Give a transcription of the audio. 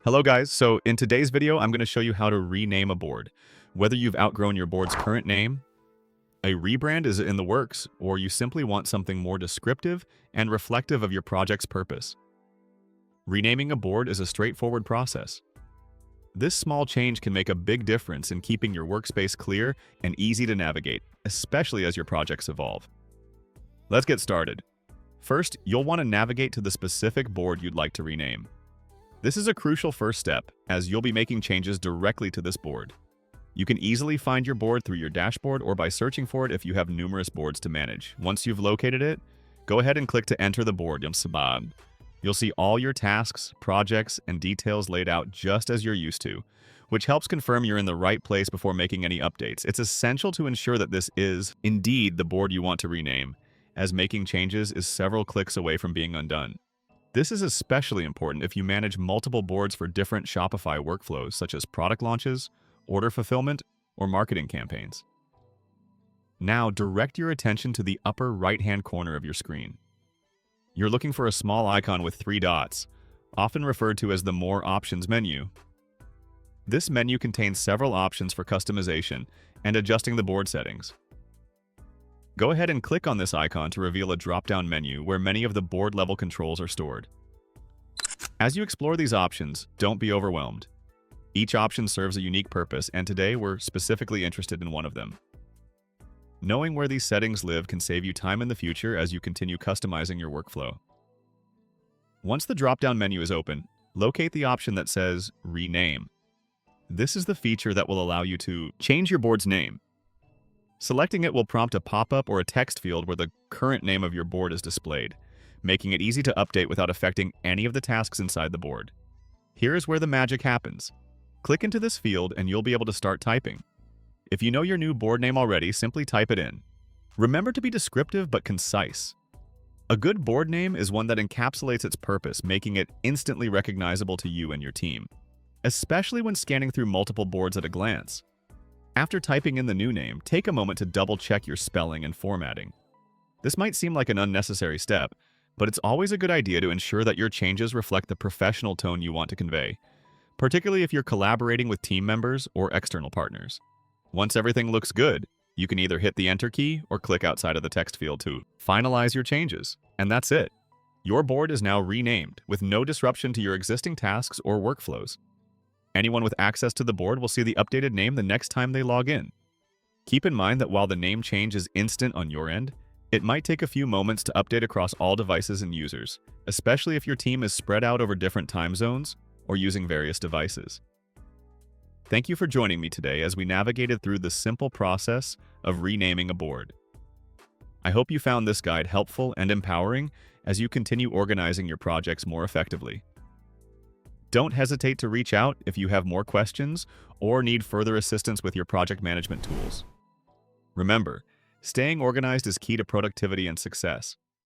Hello guys, so in today's video, I'm going to show you how to rename a board. Whether you've outgrown your board's current name, a rebrand is in the works, or you simply want something more descriptive and reflective of your project's purpose. Renaming a board is a straightforward process. This small change can make a big difference in keeping your workspace clear and easy to navigate, especially as your projects evolve. Let's get started. First, you'll want to navigate to the specific board you'd like to rename. This is a crucial first step, as you'll be making changes directly to this board. You can easily find your board through your dashboard or by searching for it if you have numerous boards to manage. Once you've located it, go ahead and click to enter the board. You'll see all your tasks, projects, and details laid out just as you're used to, which helps confirm you're in the right place before making any updates. It's essential to ensure that this is indeed the board you want to rename, as making changes is several clicks away from being undone. This is especially important if you manage multiple boards for different Shopify workflows, such as product launches, order fulfillment, or marketing campaigns. Now, direct your attention to the upper right-hand corner of your screen. You're looking for a small icon with 3 dots, often referred to as the More Options menu. This menu contains several options for customization and adjusting the board settings. Go ahead and click on this icon to reveal a drop-down menu where many of the board-level controls are stored. As you explore these options, don't be overwhelmed. Each option serves a unique purpose, and today we're specifically interested in one of them. Knowing where these settings live can save you time in the future as you continue customizing your workflow. Once the drop-down menu is open, locate the option that says Rename. This is the feature that will allow you to change your board's name. Selecting it will prompt a pop-up or a text field where the current name of your board is displayed, making it easy to update without affecting any of the tasks inside the board. Here is where the magic happens. Click into this field and you'll be able to start typing. If you know your new board name already, simply type it in. Remember to be descriptive but concise. A good board name is one that encapsulates its purpose, making it instantly recognizable to you and your team, especially when scanning through multiple boards at a glance. After typing in the new name, take a moment to double-check your spelling and formatting. This might seem like an unnecessary step, but it's always a good idea to ensure that your changes reflect the professional tone you want to convey, particularly if you're collaborating with team members or external partners. Once everything looks good, you can either hit the Enter key or click outside of the text field to finalize your changes. And that's it. Your board is now renamed, with no disruption to your existing tasks or workflows. Anyone with access to the board will see the updated name the next time they log in. Keep in mind that while the name change is instant on your end, it might take a few moments to update across all devices and users, especially if your team is spread out over different time zones or using various devices. Thank you for joining me today as we navigated through the simple process of renaming a board. I hope you found this guide helpful and empowering as you continue organizing your projects more effectively. Don't hesitate to reach out if you have more questions or need further assistance with your project management tools. Remember, staying organized is key to productivity and success.